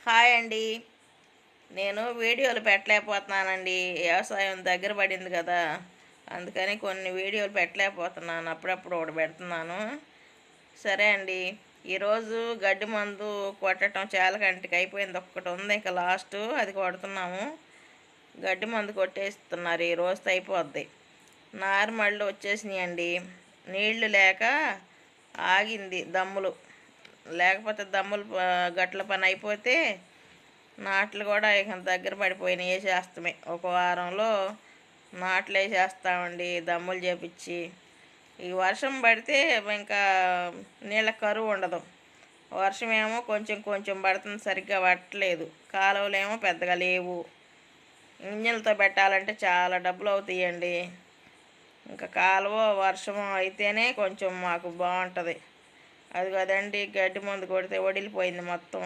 Hi అండి. నేను వీడియోలు పెట్టలేకపోతున్నానండి. వ్యవసాయం దగ్గర పడింది కదా, అందుకని కొన్ని వీడియోలు పెట్టలేకపోతున్నాను. అప్పుడప్పుడు ఒకటి పెడుతున్నాను. సరే అండి, ఈరోజు గడ్డి మందు కొట్టడం చాలా గంటకి అయిపోయింది. ఒక్కటి ఉంది ఇంకా లాస్ట్, అది కొడుతున్నాము. గడ్డి మందు కొట్టేస్తున్నారు, ఈ రోజుతో అయిపోద్ది. నారుమళ్ళు వచ్చేసినాయండి. నీళ్లు లేక ఆగింది దమ్ములు. లేకపోతే దమ్ములు గట్ల పని అయిపోతే నాట్లు కూడా ఇక దగ్గర పడిపోయినాయి. వేసేస్తామే, ఒక వారంలో నాట్లు వేసేస్తామండి దమ్ములు చేపించి. ఈ వర్షం పడితే ఇంకా నీళ్ళ కరువు ఉండదు. వర్షం ఏమో కొంచెం కొంచెం పడుతుంది, సరిగ్గా పట్టలేదు. కాలువలు ఏమో పెద్దగా లేవు. ఇంజన్లతో పెట్టాలంటే చాలా డబ్బులు అవుతాయండి. ఇంకా కాలువ వర్షం అయితేనే కొంచెం మాకు బాగుంటుంది. అది కదండి, గడ్డి మందు కొడితే వడిలిపోయింది మొత్తం.